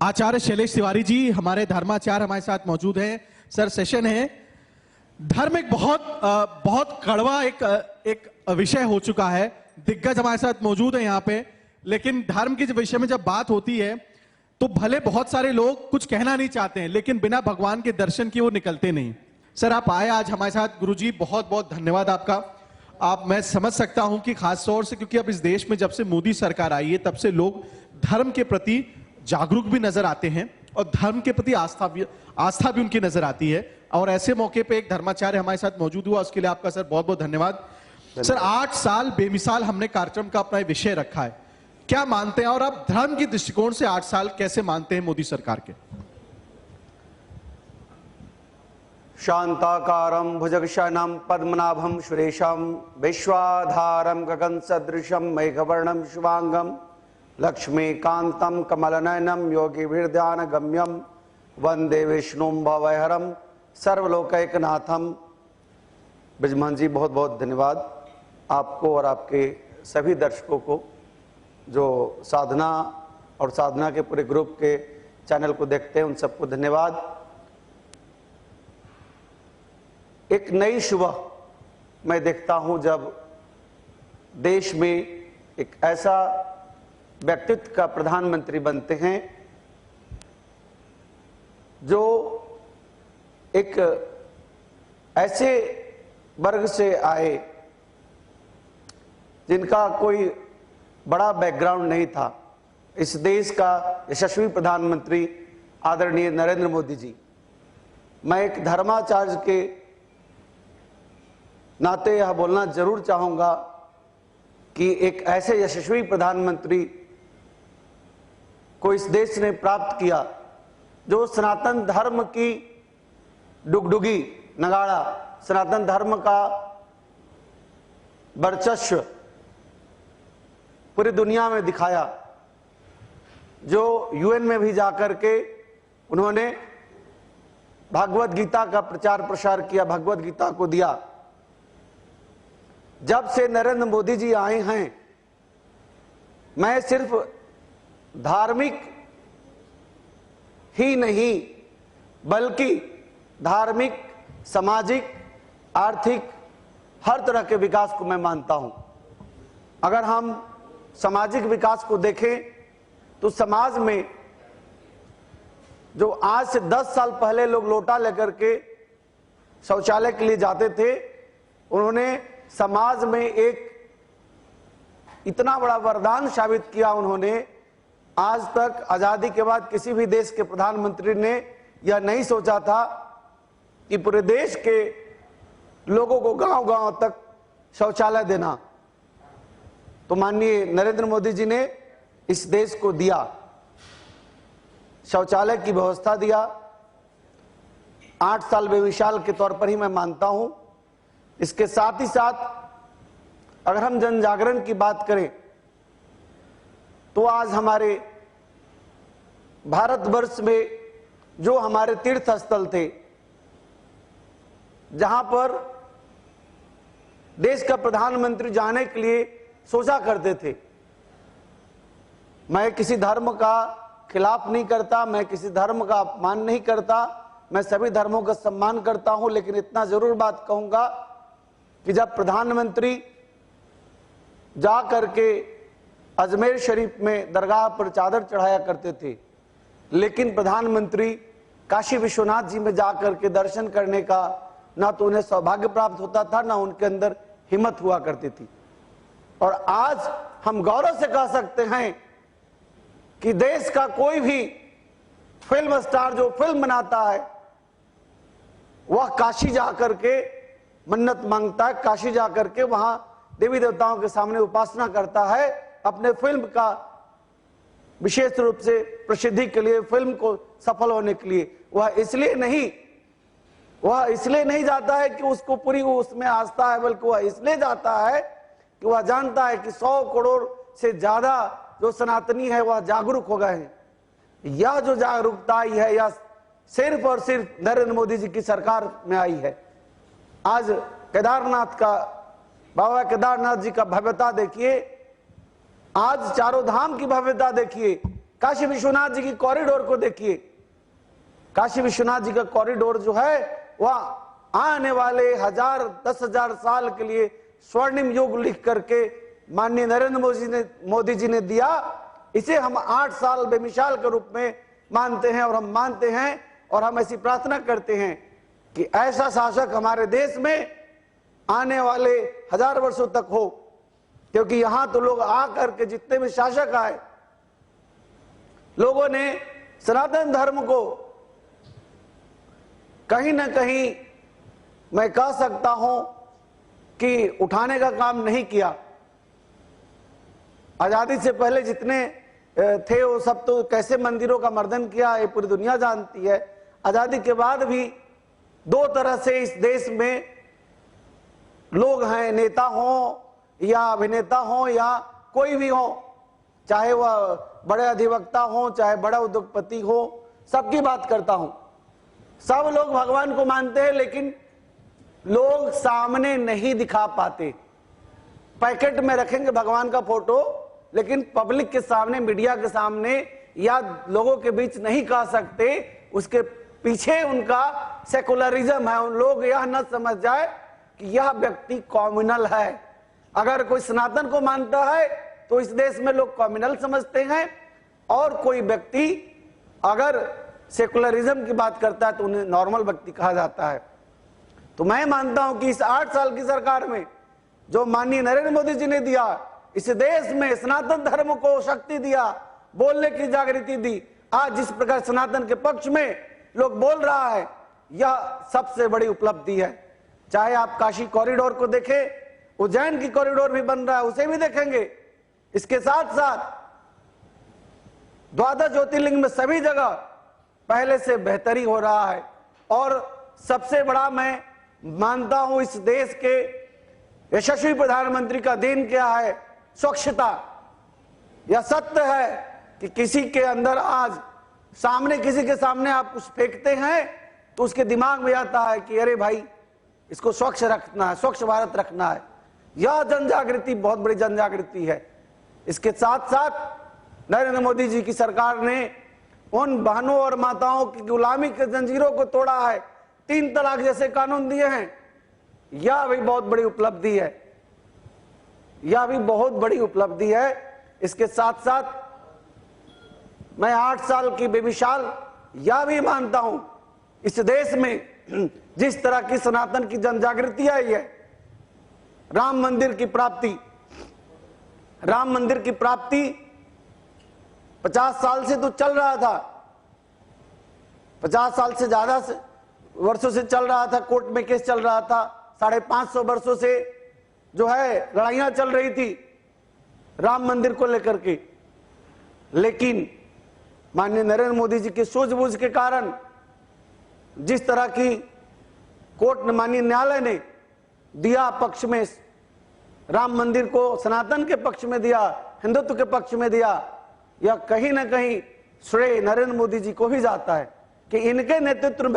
आचार्य शैलेश तिवारी जी हमारे धर्माचार्य हमारे साथ मौजूद हैं। सर सेशन है, धर्म एक बहुत कड़वा एक विषय हो चुका है। दिग्गज हमारे साथ मौजूद है यहाँ पे, लेकिन धर्म के विषय में जब बात होती है तो भले बहुत सारे लोग कुछ कहना नहीं चाहते हैं, लेकिन बिना भगवान के दर्शन किए वो निकलते नहीं। सर आप आए आज हमारे साथ, गुरुजी बहुत बहुत धन्यवाद आपका। मैं समझ सकता हूं कि खास तौर से क्योंकि अब इस देश में जब से मोदी सरकार आई है तब से लोग धर्म के प्रति जागरूक भी नजर आते हैं और धर्म के प्रति आस्था भी उनकी नजर आती है। और ऐसे मौके पे एक धर्माचार्य हमारे साथ मौजूद हुआ, उसके लिए आपका सर बहुत बहुत धन्यवाद। सर 8 साल बेमिसाल हमने कार्यक्रम का अपना विषय रखा है, क्या मानते हैं और आप धर्म की दृष्टिकोण से 8 साल कैसे मानते हैं मोदी सरकार के? शांताकारं भुजगशयनं पद्मनाभं सुरेशं विश्वाधारं गगन सदृशं मेघवर्णं शुभांगं लक्ष्मीकान्तं कमलनयनं योगिभिर्ध्यानगम्यं वंदे विष्णुं भवहरं सर्वलोकैकनाथं। ब्रिजमान जी बहुत बहुत धन्यवाद आपको और आपके सभी दर्शकों को जो साधना और साधना के पूरे ग्रुप के चैनल को देखते हैं, उन सबको धन्यवाद। एक नई सुबह मैं देखता हूं जब देश में एक ऐसा व्यक्तित्व का प्रधानमंत्री बनते हैं जो एक ऐसे वर्ग से आए जिनका कोई बड़ा बैकग्राउंड नहीं था। इस देश का यशस्वी प्रधानमंत्री आदरणीय नरेंद्र मोदी जी। मैं एक धर्माचार्य के नाते यह बोलना जरूर चाहूंगा कि एक ऐसे यशस्वी प्रधानमंत्री को इस देश ने प्राप्त किया जो सनातन धर्म की डुगडुगी नगाड़ा, सनातन धर्म का वर्चस्व पूरी दुनिया में दिखाया, जो यूएन में भी जाकर के उन्होंने भगवत गीता का प्रचार प्रसार किया, भगवत गीता को दिया। जब से नरेंद्र मोदी जी आए हैं, मैं सिर्फ धार्मिक ही नहीं बल्कि धार्मिक, सामाजिक, आर्थिक हर तरह के विकास को मैं मानता हूं। अगर हम सामाजिक विकास को देखें तो समाज में जो आज से 10 साल पहले लोग लोटा लेकर के शौचालय के लिए जाते थे, उन्होंने समाज में एक इतना बड़ा वरदान साबित किया। उन्होंने आज तक आजादी के बाद किसी भी देश के प्रधानमंत्री ने यह नहीं सोचा था कि पूरे देश के लोगों को गांव-गांव तक शौचालय देना। तो माननीय नरेंद्र मोदी जी ने इस देश को दिया, शौचालय की व्यवस्था दिया। 8 साल बेमिसाल के तौर पर ही मैं मानता हूं। इसके साथ ही साथ अगर हम जन जागरण की बात करें तो आज हमारे भारतवर्ष में जो हमारे तीर्थ स्थल थे, जहां पर देश का प्रधानमंत्री जाने के लिए सोचा करते थे। मैं किसी धर्म का खिलाफ नहीं करता, मैं किसी धर्म का अपमान नहीं करता, मैं सभी धर्मों का सम्मान करता हूं, लेकिन इतना जरूर बात कहूंगा कि जब प्रधानमंत्री जा करके अजमेर शरीफ में दरगाह पर चादर चढ़ाया करते थे, लेकिन प्रधानमंत्री काशी विश्वनाथ जी में जाकर के दर्शन करने का ना तो उन्हें सौभाग्य प्राप्त होता था, ना उनके अंदर हिम्मत हुआ करती थी। और आज हम गौरव से कह सकते हैं कि देश का कोई भी फिल्म स्टार जो फिल्म बनाता है वह काशी जाकर के मन्नत मांगता है, काशी जाकर के वहां देवी देवताओं के सामने उपासना करता है अपने फिल्म का विशेष रूप से प्रसिद्धि के लिए, फिल्म को सफल होने के लिए। वह इसलिए नहीं जाता है कि उसको पूरी उसमें आस्था है, बल्कि वह इसलिए जाता है कि वह जानता है कि 100 करोड़ से ज्यादा जो सनातनी है वह जागरूक हो गए हैं। यह जो जागरूकता आई है यह सिर्फ और सिर्फ नरेंद्र मोदी जी की सरकार में आई है। आज केदारनाथ का, बाबा केदारनाथ जी का भव्यता देखिए, आज चारों धाम की भव्यता देखिए, काशी विश्वनाथ जी की कॉरिडोर को देखिए। काशी विश्वनाथ जी का कॉरिडोर जो है वह आने वाले 1000 साल के लिए स्वर्णिम युग लिख करके माननीय नरेंद्र मोदी जी ने दिया। इसे हम 8 साल बेमिसाल के रूप में मानते हैं और हम मानते हैं और हम ऐसी प्रार्थना करते हैं कि ऐसा शासक हमारे देश में आने वाले 1000 वर्षों तक हो, क्योंकि यहां तो लोग आकर के जितने भी शासक आए, लोगों ने सनातन धर्म को कहीं ना कहीं मैं कह सकता हूं कि उठाने का काम नहीं किया। आजादी से पहले जितने थे वो सब तो कैसे मंदिरों का मर्दन किया ये पूरी दुनिया जानती है। आजादी के बाद भी दो तरह से इस देश में लोग हैं, नेता हो या अभिनेता हो या कोई भी हो, चाहे वह बड़े अधिवक्ता हो चाहे बड़ा उद्योगपति हो, सबकी बात करता हूं। सब लोग भगवान को मानते हैं लेकिन लोग सामने नहीं दिखा पाते। पैकेट में रखेंगे भगवान का फोटो लेकिन पब्लिक के सामने, मीडिया के सामने या लोगों के बीच नहीं कह सकते। उसके पीछे उनका सेकुलरिज्म है। उन लोग यह न समझ जाए कि यह व्यक्ति कॉम्युनल है। अगर कोई सनातन को मानता है तो इस देश में लोग कॉम्युनल समझते हैं, और कोई व्यक्ति अगर सेकुलरिज्म की बात करता है तो उन्हें नॉर्मल व्यक्ति कहा जाता है। तो मैं मानता हूं कि इस 8 साल की सरकार में जो माननीय नरेंद्र मोदी जी ने दिया, इस देश में सनातन धर्म को शक्ति दिया, बोलने की जागृति दी, आज जिस प्रकार सनातन के पक्ष में लोग बोल रहा है, यह सबसे बड़ी उपलब्धि है। चाहे आप काशी कॉरिडोर को देखें, उज्जैन की कॉरिडोर भी बन रहा है, उसे भी देखेंगे। इसके साथ साथ 12 ज्योतिर्लिंग में सभी जगह पहले से बेहतरी हो रहा है। और सबसे बड़ा मैं मानता हूं इस देश के यशस्वी प्रधानमंत्री का देन क्या है, स्वच्छता। यह सत्य है कि किसी के अंदर आज सामने, किसी के सामने आप कुछ फेंकते हैं तो उसके दिमाग में आता है कि अरे भाई इसको स्वच्छ रखना है, स्वच्छ भारत रखना है। यह जन जागृति बहुत बड़ी जन जागृति है। इसके साथ साथ नरेंद्र मोदी जी की सरकार ने उन बहनों और माताओं की गुलामी के जंजीरों को तोड़ा है, 3 तलाक जैसे कानून दिए हैं। यह भी बहुत बड़ी उपलब्धि है, यह भी बहुत बड़ी उपलब्धि है। इसके साथ साथ मैं 8 साल की बेमिसाल यह भी मानता हूं इस देश में जिस तरह की सनातन की जन जागृति आई है, राम मंदिर की प्राप्ति 50 साल से तो चल रहा था, 50 साल से ज्यादा से वर्षों से चल रहा था, कोर्ट में केस चल रहा था, 550 वर्षों से जो है लड़ाइयां चल रही थी राम मंदिर को लेकर के। लेकिन माननीय नरेंद्र मोदी जी की सूझबूझ के कारण जिस तरह की कोर्ट ने, माननीय न्यायालय ने दिया पक्ष में, राम मंदिर को सनातन के पक्ष में दिया, हिंदुत्व के पक्ष में दिया, यह कहीं ना कहीं श्रेय नरेंद्र मोदी जी को ही जाता है कि इनके नेतृत्व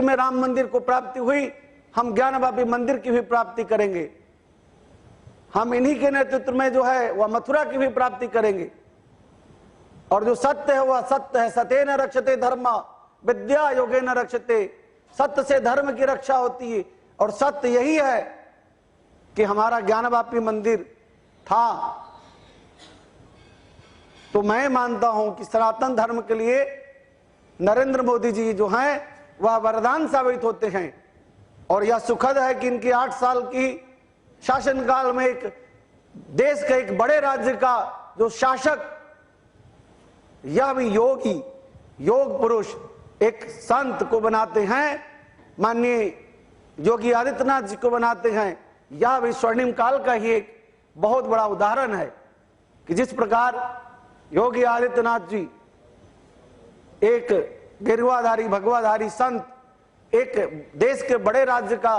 में राम मंदिर को प्राप्ति हुई। हम ज्ञानवापी मंदिर की भी प्राप्ति करेंगे, हम इन्हीं के नेतृत्व में जो है वह मथुरा की भी प्राप्ति करेंगे। और जो सत्य है वह सत्य है। सत्येन रक्षते धर्म विद्या योगेन रक्षते। सत्य से धर्म की रक्षा होती है और सत्य यही है कि हमारा ज्ञानवापी मंदिर था। तो मैं मानता हूं कि सनातन धर्म के लिए नरेंद्र मोदी जी जो हैं वह वरदान साबित होते हैं। और यह सुखद है कि इनकी 8 साल की शासनकाल में एक देश के एक बड़े राज्य का जो शासक, यह भी योगी, योग पुरुष, एक संत को बनाते हैं, माननीय योगी आदित्यनाथ जी को बनाते हैं। यह भी स्वर्णिम काल का ही एक बहुत बड़ा उदाहरण है कि जिस प्रकार योगी आदित्यनाथ जी एक गिरवाधारी भगवाधारी संत, एक देश के बड़े राज्य का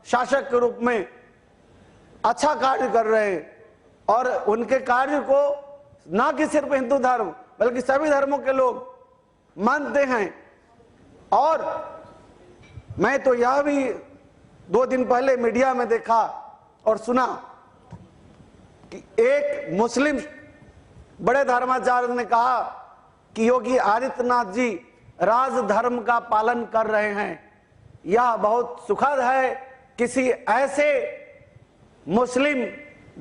शासक के रूप में अच्छा कार्य कर रहे हैं। और उनके कार्य को ना कि सिर्फ हिंदू धर्म बल्कि सभी धर्मों के लोग मानते हैं। और मैं तो यह भी 2 दिन पहले मीडिया में देखा और सुना कि एक मुस्लिम बड़े धर्माचार्य ने कहा कि योगी आदित्यनाथ जी राजधर्म का पालन कर रहे हैं। यह बहुत सुखद है किसी ऐसे मुस्लिम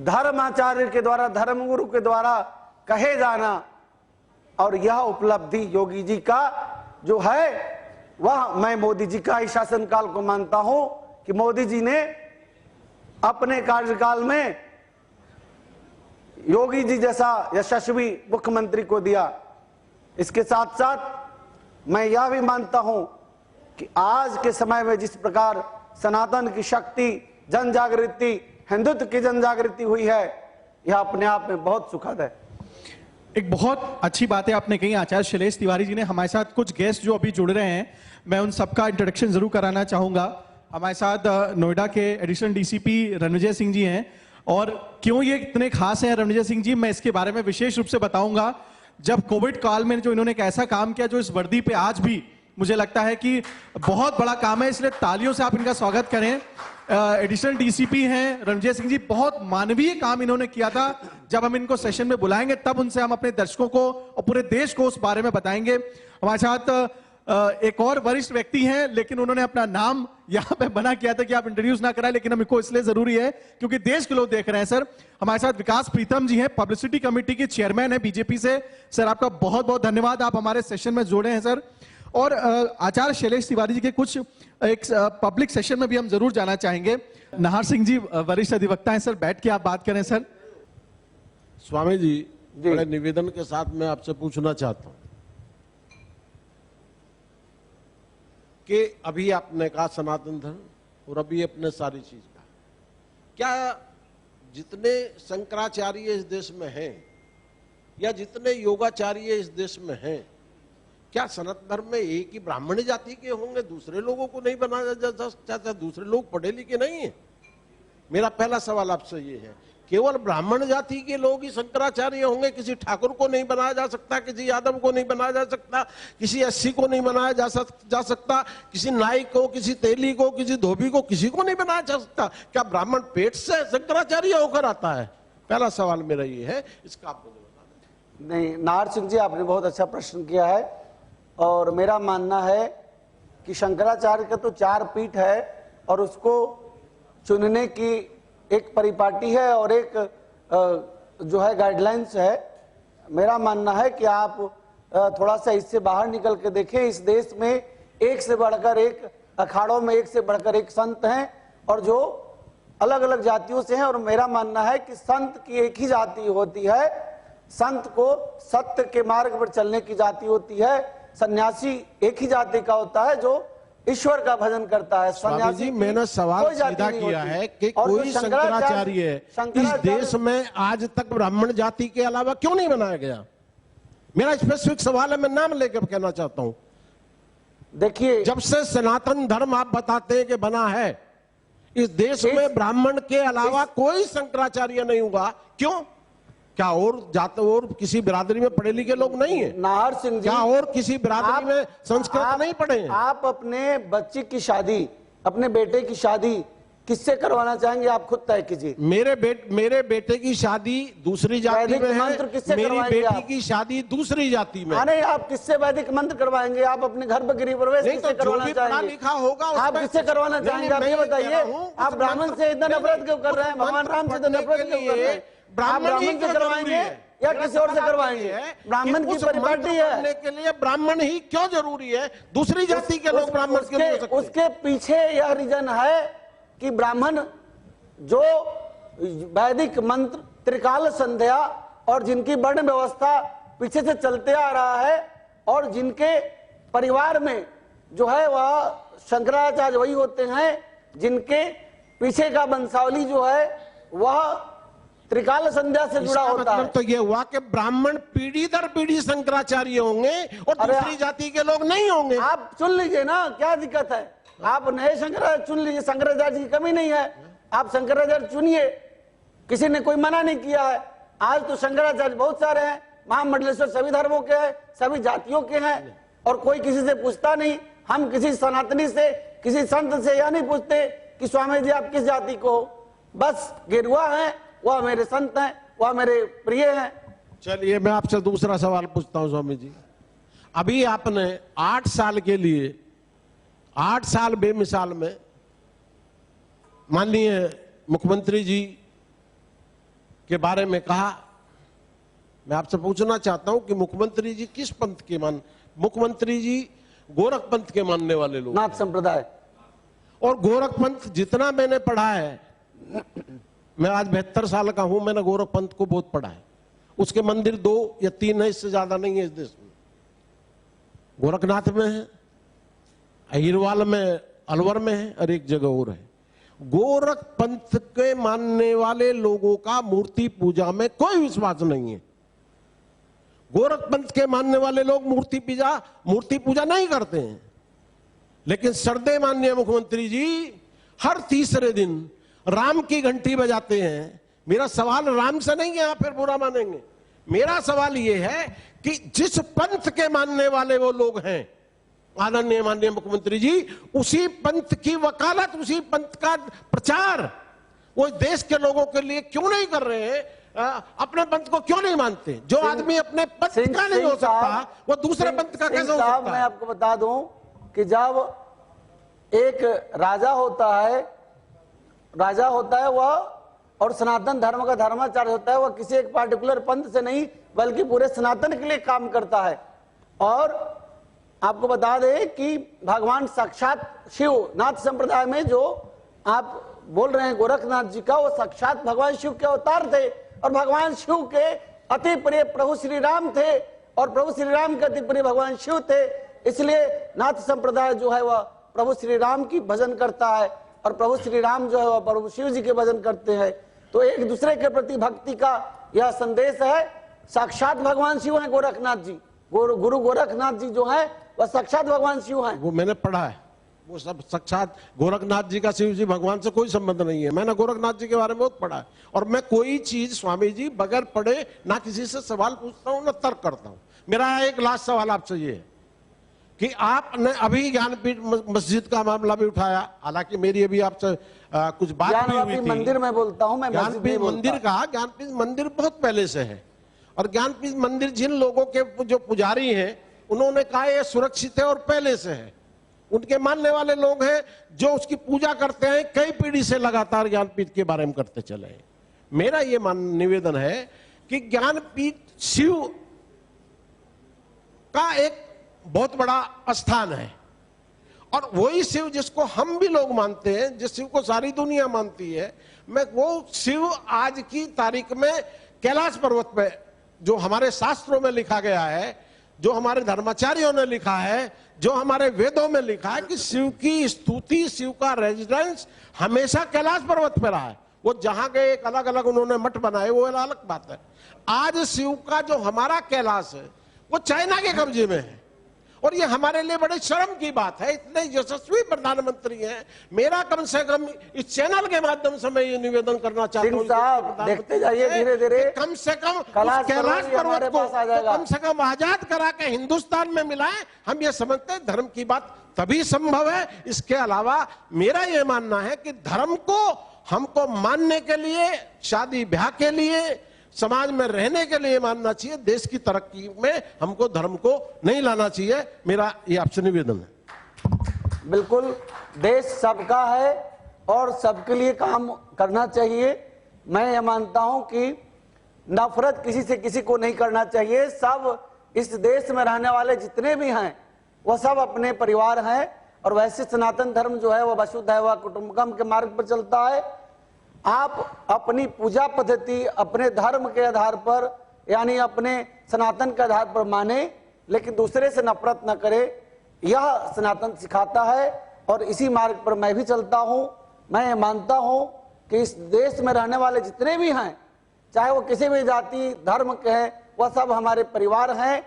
धर्माचार्य के द्वारा, धर्मगुरु के द्वारा कहे जाना। और यह उपलब्धि योगी जी का जो है वह मैं मोदी जी का ही शासनकाल को मानता हूं कि मोदी जी ने अपने कार्यकाल में योगी जी जैसा यशस्वी मुख्यमंत्री को दिया। इसके साथ साथ मैं यह भी मानता हूं कि आज के समय में जिस प्रकार सनातन की शक्ति, जन जागृति, हिंदुत्व की जन जागृति हुई है, यह अपने आप में बहुत सुखद है। एक बहुत अच्छी बातें आपने कही आचार्य शैलेश तिवारी जी ने। हमारे साथ कुछ गेस्ट जो अभी जुड़ रहे हैं, मैं उन सबका इंट्रोडक्शन जरूर कराना चाहूंगा। हमारे साथ नोएडा के एडिशनल डीसीपी रणविजय सिंह जी हैं, और क्यों ये इतने खास हैं रणविजय सिंह जी, मैं इसके बारे में विशेष रूप से बताऊंगा। जब कोविड काल में जो इन्होंने एक ऐसा काम किया जो इस वर्दी पे आज भी मुझे लगता है कि बहुत बड़ा काम है, इसलिए तालियों से आप इनका स्वागत करें। एडिशनल डीसीपी हैं रणविजय सिंह जी, बहुत मानवीय काम इन्होंने किया था। जब हम इनको सेशन में बुलाएंगे तब उनसे हम अपने दर्शकों को और पूरे देश को उस बारे में बताएंगे। हमारे साथ एक और वरिष्ठ व्यक्ति हैं, लेकिन उन्होंने अपना नाम यहां पे बना किया था कि आप इंट्रोड्यूस ना कराएं, लेकिन हमको इसलिए जरूरी है क्योंकि देश के लोग देख रहे हैं। सर हमारे साथ विकास प्रीतम जी हैं, पब्लिसिटी कमेटी के चेयरमैन है बीजेपी से। सर आपका बहुत बहुत धन्यवाद, आप हमारे सेशन में जुड़े हैं सर। और आचार्य शैलेश तिवारी जी के कुछ एक पब्लिक सेशन में भी हम जरूर जाना चाहेंगे। नाहर सिंह जी वरिष्ठ अधिवक्ता हैं सर, बैठ के आप बात करें सर। स्वामी जी, बड़े निवेदन के साथ मैं आपसे पूछना चाहता हूं कि अभी आपने कहा सनातन धर्म और अभी अपने सारी चीज का, क्या जितने शंकराचार्य इस देश में हैं या जितने योगाचार्य इस देश में हैं, क्या सनातन धर्म में एक ही ब्राह्मण जाति के होंगे? दूसरे लोगों को नहीं बनाया जा सकता? दूसरे लोग पढ़े लिखे नहीं है? मेरा पहला सवाल आपसे ये है, केवल ब्राह्मण जाति के लोग ही शंकराचार्य होंगे? किसी ठाकुर को नहीं बनाया जा सकता, किसी यादव को नहीं बनाया जा सकता, किसी एससी को नहीं बनाया जा सकता, किसी नाई को, किसी तेली को, किसी धोबी को, किसी को नहीं बनाया जा सकता? क्या ब्राह्मण पेट से शंकराचार्य होकर आता है? पहला सवाल मेरा ये है, इसका आप मुझे बता दें। नहीं, नाहर सिंह जी आपने बहुत अच्छा प्रश्न किया है, और मेरा मानना है कि शंकराचार्य का तो 4 पीठ है और उसको चुनने की एक परिपाटी है और एक जो है गाइडलाइंस है। मेरा मानना है कि आप थोड़ा सा इससे बाहर निकल के देखें। इस देश में एक से बढ़कर एक, अखाड़ों में एक से बढ़कर एक संत हैं और जो अलग अलग जातियों से हैं। और मेरा मानना है कि संत की एक ही जाति होती है, संत को सत्य के मार्ग पर चलने की जाति होती है। सन्यासी एक ही जाति का होता है जो ईश्वर का भजन करता है। सन्यासी, मैंने सवाल सीधा किया है कि कोई शंकराचार्य इस देश में आज तक ब्राह्मण जाति के अलावा क्यों नहीं बनाया गया? मेरा स्पेसिफिक सवाल है, मैं नाम लेकर कहना चाहता हूं। देखिए, जब से सनातन धर्म आप बताते हैं कि बना है, इस देश में ब्राह्मण के अलावा कोई शंकराचार्य नहीं हुआ, क्यों? क्या और जात और किसी बिरादरी में पढ़े लिखे लोग नहीं है? नाहर सिंह जी, क्या और किसी बिरादरी में संस्कृत नहीं पढ़े हैं? आप अपने बच्चे की शादी, अपने बेटे की शादी किससे करवाना चाहेंगे? आप खुद तय कीजिए। मेरे बेटे की शादी दूसरी जाति में है, मेरी बेटी की शादी दूसरी जाति में। नहीं, आप किससे वैदिक मंत्र करवाएंगे? आप अपने घर पर गृह प्रवेश किससे करवाना चाहेंगे? लिखा होगा आप किससे करवाना चाहेंगे? आप ये बताइए। आप ब्राह्मण से इतना नफरत क्यों कर रहे हैं? भगवान राम से इतना नफरत क्यों कर रहे हैं? ब्राह्मण से करवाएंगे या किसी और से करवाएंगे? ब्राह्मण की परिपाटी है के लिए ब्राह्मण ही क्यों जरूरी है? दूसरी जाति के लोग ब्राह्मण क्यों नहीं हो सकते? उसके पीछे यह रीजन है कि ब्राह्मण जो वैदिक मंत्र, त्रिकाल संध्या और जिनकी वर्ण व्यवस्था पीछे से चलते आ रहा है और जिनके परिवार में जो है वह शंकराचार्य वही होते हैं जिनके पीछे का वंशावली जो है वह त्रिकाल संध्या से जुड़ा होता है। तो ये हुआ कि ब्राह्मण पीढ़ी दर पीढ़ी शंकराचार्य होंगे और दूसरी जाति के लोग नहीं होंगे। आप चुन लीजिए ना, क्या दिक्कत है? आप नए शंकराचार्य चुन लीजिए, शंकराचार्य की कमी नहीं है। आप शंकराचार्य चुनिए, किसी ने कोई मना नहीं किया है। आज तो शंकराचार्य बहुत सारे हैं, महामंडलेश्वर सभी धर्मों के हैं, सभी जातियों के हैं और कोई किसी से पूछता नहीं। हम किसी सनातनी से, किसी संत से यह नहीं पूछते कि स्वामी जी आप किस जाति को हो। बस गेरुआ है, वह मेरे संत हैं, वह मेरे प्रिय हैं। चलिए मैं आपसे दूसरा सवाल पूछता हूं स्वामी जी। अभी आपने 8 साल के लिए 8 साल बेमिसाल में माननीय मुख्यमंत्री जी के बारे में कहा। मैं आपसे पूछना चाहता हूं कि मुख्यमंत्री जी किस पंथ के मुख्यमंत्री जी गोरख पंथ के मानने वाले लोग, नाथ संप्रदाय। और गोरख पंथ जितना मैंने पढ़ा है, मैं आज 72 साल का हूं, मैंने गोरख पंथ को बहुत पढ़ा है। उसके मंदिर 2 या 3 है, इससे ज्यादा नहीं है इस देश में। गोरखनाथ में है, अहिरवाल में, अलवर में है, और एक जगह और है। गोरख पंथ के मानने वाले लोगों का मूर्ति पूजा में कोई विश्वास नहीं है। गोरख पंथ के मानने वाले लोग मूर्ति पूजा नहीं करते हैं। लेकिन सरदे माननीय मुख्यमंत्री जी हर तीसरे दिन राम की घंटी बजाते हैं। मेरा सवाल राम से नहीं है, आप फिर बुरा मानेंगे। मेरा सवाल यह है कि जिस पंथ के मानने वाले वो लोग हैं, आदरणीय माननीय मुख्यमंत्री जी, उसी पंथ की वकालत, उसी पंथ का प्रचार वो देश के लोगों के लिए क्यों नहीं कर रहे हैं? अपने पंथ को क्यों नहीं मानते? जो आदमी अपने पंथ का नहीं हो सकता, वो दूसरे पंथ का कैसे हो सकता है? मैं आपको बता दूं कि जब एक राजा होता है वह, और सनातन धर्म का धर्माचार्य होता है, वह किसी एक पार्टिकुलर पंथ से नहीं बल्कि पूरे सनातन के लिए काम करता है। और आपको बता दें कि भगवान साक्षात शिव, नाथ संप्रदाय में जो आप बोल रहे हैं गोरखनाथ जी का, वो साक्षात भगवान शिव के अवतार थे। और भगवान शिव के अति प्रिय प्रभु श्री राम थे, और प्रभु श्री राम के अति प्रिय भगवान शिव थे। इसलिए नाथ संप्रदाय जो है वह प्रभु श्री राम की भजन करता है, और प्रभु श्री राम जो है वह प्रभु शिव जी के भजन करते हैं। तो एक दूसरे के प्रति भक्ति का यह संदेश है। साक्षात भगवान शिव है गोरखनाथ जी, गुरु गोरखनाथ जी जो है वह साक्षात भगवान शिव है। वो मैंने पढ़ा है, वो सब साक्षात गोरखनाथ जी का शिव जी भगवान से कोई संबंध नहीं है। मैंने गोरखनाथ जी के बारे में बहुत पढ़ा है, और मैं कोई चीज स्वामी जी बगैर पढ़े ना किसी से सवाल पूछता हूं ना तर्क करता हूं। मेरा एक लास्ट सवाल आपसे ये है कि आपने अभी ज्ञानपीठ मस्जिद का मामला भी उठाया, हालांकि मेरी अभी आपसे कुछ बात भी हुई थी। मंदिर में बोलता हूं मैं, ज्ञानपीठ मंदिर का, ज्ञानपीठ मंदिर बहुत पहले से है, और ज्ञानपीठ मंदिर जिन लोगों के जो पुजारी हैं उन्होंने कहा ये सुरक्षित है और पहले से है। उनके मानने वाले लोग हैं जो उसकी पूजा करते हैं, कई पीढ़ी से लगातार ज्ञानपीठ के बारे में करते चले हैं। मेरा ये निवेदन है कि ज्ञानपीठ शिव का एक बहुत बड़ा स्थान है, और वही शिव जिसको हम भी लोग मानते हैं, जिस शिव को सारी दुनिया मानती है, मैं वो शिव आज की तारीख में कैलाश पर्वत पे, जो हमारे शास्त्रों में लिखा गया है, जो हमारे धर्माचार्यों ने लिखा है, जो हमारे वेदों में लिखा है कि शिव की स्तुति, शिव का रेजिडेंस हमेशा कैलाश पर्वत पे रहा है। वो जहां गए एक अलग अलग उन्होंने मठ बनाए, वो अलग बात है। आज शिव का जो हमारा कैलाश है वो चाइना के कब्जे में है, और ये हमारे लिए बड़े शर्म की बात है। इतने यशस्वी प्रधानमंत्री हैं, मेरा कम से कम इस चैनल के माध्यम से मैं ये निवेदन करना चाहता हूं, साहब देखते जाइए धीरे धीरे, कम से कम कैलाश पर्वत को कम से कम आजाद करा के हिंदुस्तान में मिलाएं। हम ये समझते हैं धर्म की बात तभी संभव है। इसके अलावा मेरा ये मानना है कि धर्म को हमको मानने के लिए, शादी ब्याह के लिए, समाज में रहने के लिए मानना चाहिए। देश की तरक्की में हमको धर्म को नहीं लाना चाहिए। मेरा ये आपसे निवेदन है। बिल्कुल, देश सबका है और सबके लिए काम करना चाहिए। मैं ये मानता हूं कि नफरत किसी से किसी को नहीं करना चाहिए। सब इस देश में रहने वाले जितने भी हैं वह सब अपने परिवार हैं, और वैसे सनातन धर्म जो है वह वसुधैव कुटुंबकम के मार्ग पर चलता है। आप अपनी पूजा पद्धति अपने धर्म के आधार पर, यानी अपने सनातन के आधार पर माने, लेकिन दूसरे से नफरत न करे। यह सनातन सिखाता है, और इसी मार्ग पर मैं भी चलता हूं। मैं ये मानता हूं कि इस देश में रहने वाले जितने भी हैं, चाहे वो किसी भी जाति धर्म के हैं, वह सब हमारे परिवार हैं,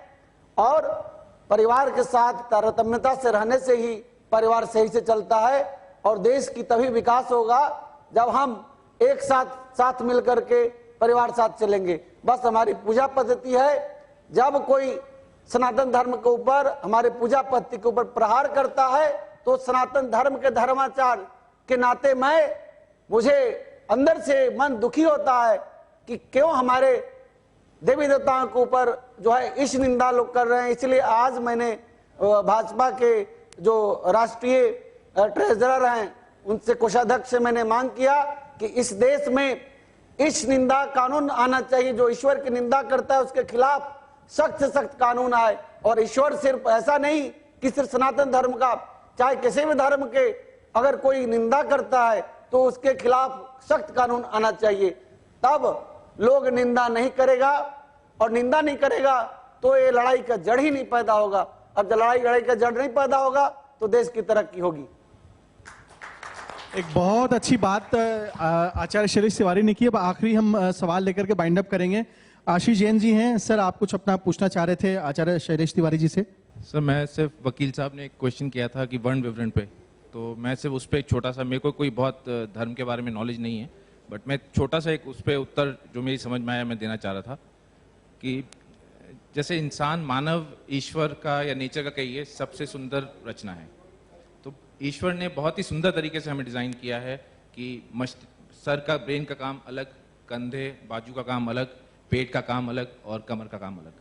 और परिवार के साथ तारतम्यता से रहने से ही परिवार सही से चलता है। और देश की तभी विकास होगा जब हम एक साथ मिलकर के परिवार साथ चलेंगे। बस हमारी पूजा पद्धति है, जब कोई सनातन धर्म के ऊपर, हमारे पूजा पद्धति के ऊपर प्रहार करता है, तो सनातन धर्म के धर्माचार्य के नाते मुझे अंदर से मन दुखी होता है कि क्यों हमारे देवी देवताओं के ऊपर जो है इस निंदा लोग कर रहे हैं। इसलिए आज मैंने भाजपा के जो राष्ट्रीय ट्रेजरर हैं उनसे, कोषाध्यक्ष से मैंने मांग किया कि इस देश में इस निंदा कानून आना चाहिए। जो ईश्वर की निंदा करता है उसके खिलाफ सख्त से सख्त कानून आए। और ईश्वर सिर्फ ऐसा नहीं कि सिर्फ सनातन धर्म का, चाहे किसी भी धर्म के अगर कोई निंदा करता है तो उसके खिलाफ सख्त कानून आना चाहिए। तब लोग निंदा नहीं करेगा, और निंदा नहीं करेगा तो ये लड़ाई का जड़ ही नहीं पैदा होगा। अब जब लड़ाई का जड़ नहीं पैदा होगा तो देश की तरक्की होगी। एक बहुत अच्छी बात आचार्य शैलेश तिवारी ने की। अब आखिरी हम सवाल लेकर के बाइंड अप करेंगे। आशीष जैन जी हैं सर, आप कुछ अपना पूछना चाह रहे थे आचार्य शैलेश तिवारी जी से। सर मैं सिर्फ वकील साहब ने एक क्वेश्चन किया था कि वर्ण विवरण पे, तो मैं सिर्फ उस पर एक छोटा सा, मेरे को कोई बहुत धर्म के बारे में नॉलेज नहीं है, बट मैं छोटा सा एक उस पर उत्तर जो मेरी समझ में आया मैं देना चाह रहा था कि जैसे इंसान, मानव ईश्वर का या नेचर का कहिए सबसे सुंदर रचना है। तो ईश्वर ने बहुत ही सुंदर तरीके से हमें डिज़ाइन किया है कि सर का, ब्रेन का काम अलग, कंधे बाजू का काम अलग, पेट का काम अलग और कमर का काम अलग।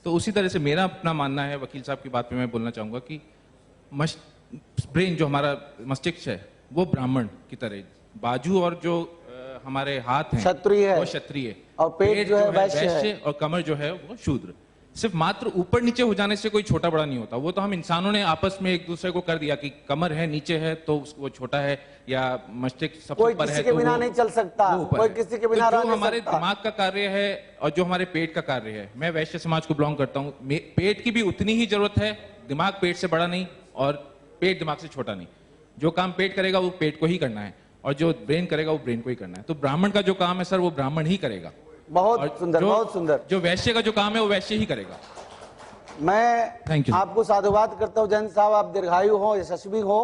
तो उसी तरह से मेरा अपना मानना है, वकील साहब की बात पे मैं बोलना चाहूँगा कि ब्रेन जो हमारा मस्तिष्क है वो ब्राह्मण की तरह, बाजू और जो हमारे हाथ हैं क्षत्रिय है, वो क्षत्रिय, और पेट जो है वैश्य है, और कमर जो है वो शूद्र। सिर्फ मात्र ऊपर नीचे हो जाने से कोई छोटा बड़ा नहीं होता। वो तो हम इंसानों ने आपस में एक दूसरे को कर दिया कि कमर है नीचे है तो वो छोटा है, या मस्तिष्क सबसे कोई ऊपर है किसी के तो बिना नहीं चल सकता, कोई किसी के बिना रह जो नहीं हमारे सकता। दिमाग का कार्य है और जो हमारे पेट का कार्य है, मैं वैश्य समाज को बिलोंग करता हूँ, पेट की भी उतनी ही जरूरत है, दिमाग पेट से बड़ा नहीं और पेट दिमाग से छोटा नहीं। जो काम पेट करेगा वो पेट को ही करना है, और जो ब्रेन करेगा वो ब्रेन को ही करना है। तो ब्राह्मण का जो काम है सर वो ब्राह्मण ही करेगा। बहुत सुंदर, बहुत सुंदर। जो वैश्य का जो काम है वो वैश्य ही करेगा। मैं आपको साधुवाद करता हूं जैन साहब, आप दीर्घायु हो, यशस्वी हो,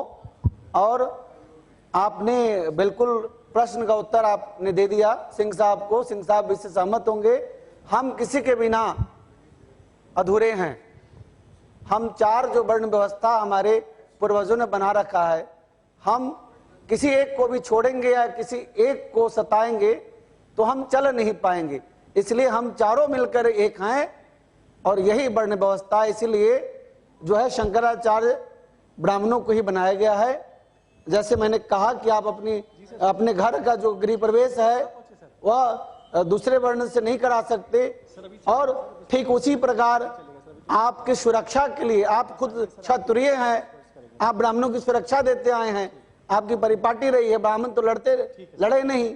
और आपने बिल्कुल प्रश्न का उत्तर आपने दे दिया सिंह साहब को। सिंह साहब इससे सहमत होंगे। हम किसी के बिना अधूरे हैं। हम चार जो वर्ण व्यवस्था हमारे पूर्वजों ने बना रखा है, हम किसी एक को भी छोड़ेंगे या किसी एक को सताएंगे तो हम चल नहीं पाएंगे। इसलिए हम चारों मिलकर एक हैं और यही वर्ण व्यवस्था, इसलिए जो है शंकराचार्य ब्राह्मणों को ही बनाया गया है। जैसे मैंने कहा कि आप अपने घर का जो गृह प्रवेश है वह दूसरे वर्ण से नहीं करा सकते, और ठीक उसी प्रकार आपकी सुरक्षा के लिए, आप खुद क्षत्रिय हैं, आप ब्राह्मणों की सुरक्षा देते आए हैं, आपकी परिपाटी रही है, ब्राह्मण तो लड़े नहीं।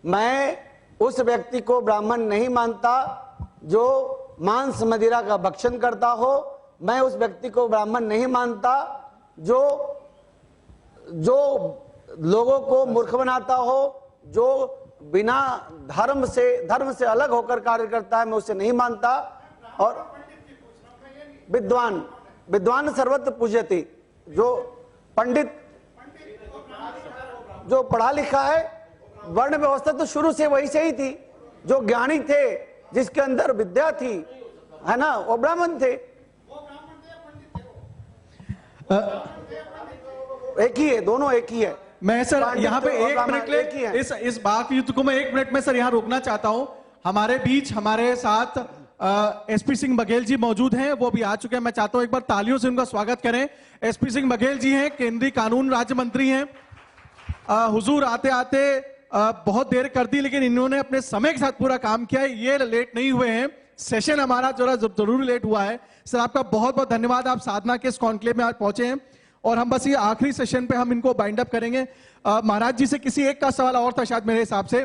मैं उस व्यक्ति को ब्राह्मण नहीं मानता जो मांस मदिरा का भक्षण करता हो। मैं उस व्यक्ति को ब्राह्मण नहीं मानता जो लोगों को मूर्ख बनाता हो, जो बिना धर्म से अलग होकर कार्य करता है, मैं उसे नहीं मानता। और विद्वान सर्वत्र पूज्यते, जो पंडित जो पढ़ा लिखा है, वर्ण व्यवस्था तो शुरू से वही से ही थी। जो ज्ञानी थे, जिसके अंदर विद्या थी, है ना, वो ब्राह्मण थे। एक ही है, दोनों एक ही है। मैं सर यहाँ पे एक मिनट ले इस बात युद्ध को मैं 1 मिनट में सर यहाँ रोकना चाहता हूँ। हमारे बीच हमारे साथ एसपी सिंह बघेल जी मौजूद हैं, वो भी आ चुके हैं। मैं चाहता हूँ एक बार तालियों से उनका स्वागत करें। एसपी सिंह बघेल जी हैं, केंद्रीय कानून राज्य मंत्री हैं। हुजूर आते आते बहुत देर कर दी, लेकिन इन्होंने अपने समय के साथ पूरा काम किया है, ये लेट नहीं हुए हैं। सेशन हमारा जरूर लेट हुआ है। सर आपका बहुत बहुत धन्यवाद, आप साधना के इस कॉन्क्लेव में आज पहुंचे हैं। और हम बस ये आखिरी सेशन पे हम इनको बाइंड अप करेंगे। महाराज जी से किसी एक का सवाल और था शायद मेरे हिसाब से,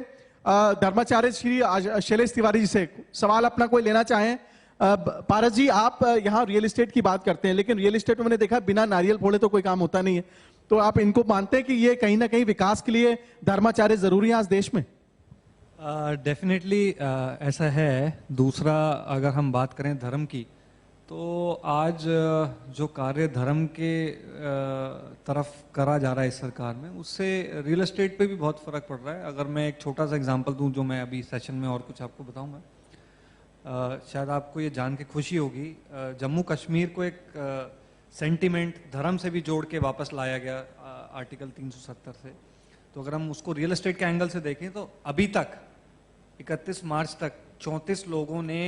धर्माचार्य श्री शैलेश तिवारी जी से सवाल अपना कोई लेना चाहें। पारस जी, आप यहाँ रियल एस्टेट की बात करते हैं, लेकिन रियल एस्टेट में मैंने देखा बिना नारियल फोड़े तो कोई काम होता नहीं है, तो आप इनको मानते हैं कि ये कहीं ना कहीं विकास के लिए धर्माचार्य जरूरी है आज देश में? डेफिनेटली ऐसा है। दूसरा, अगर हम बात करें धर्म की, तो आज जो कार्य धर्म के तरफ करा जा रहा है इस सरकार में, उससे रियल एस्टेट पे भी बहुत फर्क पड़ रहा है। अगर मैं एक छोटा सा एग्जांपल दूं, जो मैं अभी सेशन में और कुछ आपको बताऊंगा, शायद आपको ये जान के खुशी होगी, जम्मू कश्मीर को एक सेंटिमेंट धर्म से भी जोड़ के वापस लाया गया आर्टिकल 370 से। तो अगर हम उसको रियल एस्टेट के एंगल से देखें तो अभी तक 31 मार्च तक 34 लोगों ने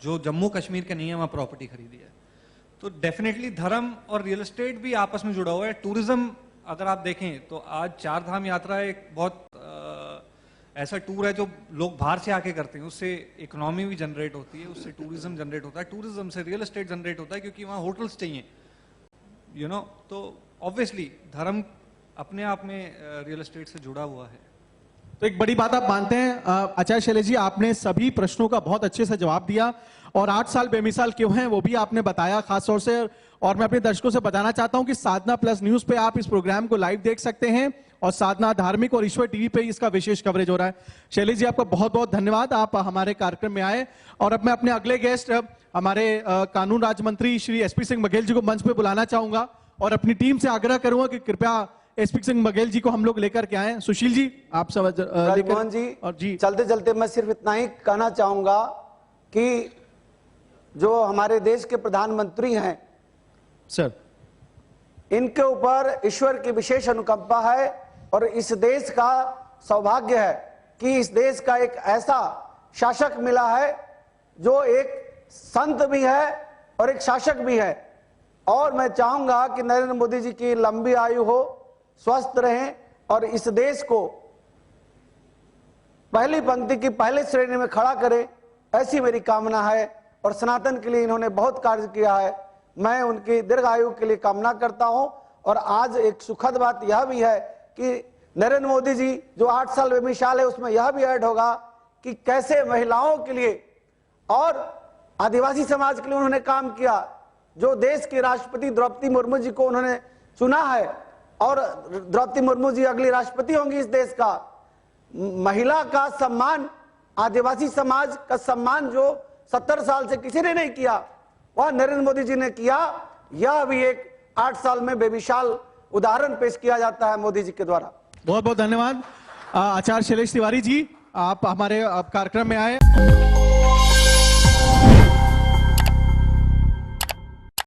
जो जम्मू कश्मीर के नहीं है वहां प्रॉपर्टी खरीदी है। तो डेफिनेटली धर्म और रियल एस्टेट भी आपस में जुड़ा हुआ है। टूरिज्म अगर आप देखें तो आज चार धाम यात्रा एक बहुत ऐसा टूर है जो लोग बाहर से आके करते हैं, उससे इकोनॉमी भी जनरेट होती है, उससे टूरिज्म जनरेट होता है, टूरिज्म से रियल एस्टेट जनरेट होता है क्योंकि वहाँ होटल्स चाहिए, यू नो। तो ऑब्वियसली धर्म अपने आप में रियल एस्टेट से जुड़ा हुआ है। तो एक बड़ी बात आप मानते हैं आचार्य शैलेश जी, आपने सभी प्रश्नों का बहुत अच्छे से जवाब दिया और 8 साल बेमिसाल क्यों हैं वो भी आपने बताया खास तौर से। और मैं अपने दर्शकों से बताना चाहता हूं कि साधना प्लस न्यूज पे आप इस प्रोग्राम को लाइव देख सकते हैं और साधना धार्मिक और ईश्वर टीवी पे इसका विशेष कवरेज हो रहा है। शैलेश जी आपका बहुत बहुत धन्यवाद, आप हमारे कार्यक्रम में आए। और अब मैं अपने अगले गेस्ट हमारे कानून राज्य मंत्री श्री एसपी सिंह बघेल जी को मंच पे बुलाना चाहूंगा और अपनी टीम से आग्रह करूंगा कि कृपया एसपी सिंह बघेल जी को हम लोग लेकर के आए। सुशील जी आप सब राजमोहन जी, और जी चलते चलते मैं सिर्फ इतना ही कहना चाहूंगा कि जो हमारे देश के प्रधानमंत्री हैं सर, इनके ऊपर ईश्वर की विशेष अनुकंपा है और इस देश का सौभाग्य है कि इस देश का एक ऐसा शासक मिला है जो एक संत भी है और एक शासक भी है। और मैं चाहूंगा कि नरेंद्र मोदी जी की लंबी आयु हो, स्वस्थ रहें और इस देश को पहली पंक्ति की पहले श्रेणी में खड़ा करें, ऐसी मेरी कामना है। और सनातन के लिए इन्होंने बहुत कार्य किया है, मैं उनकी दीर्घायु के लिए कामना करता हूं। और आज एक सुखद बात यह भी है कि नरेंद्र मोदी जी जो 8 साल बेमिसाल है उसमें यह भी ऐड होगा कि कैसे महिलाओं के लिए और आदिवासी समाज के लिए उन्होंने काम किया। जो देश की राष्ट्रपति द्रौपदी मुर्मू जी को उन्होंने चुना है और द्रौपदी मुर्मू जी अगली राष्ट्रपति होंगी इस देश का। महिला का सम्मान, आदिवासी समाज का सम्मान जो 70 साल से किसी ने नहीं किया, वह नरेंद्र मोदी जी ने किया। यह भी एक 8 साल में बेमिसाल उदाहरण पेश किया जाता है मोदी जी के द्वारा। बहुत बहुत धन्यवाद आचार्य शैलेश तिवारी जी, आप हमारे कार्यक्रम में आए।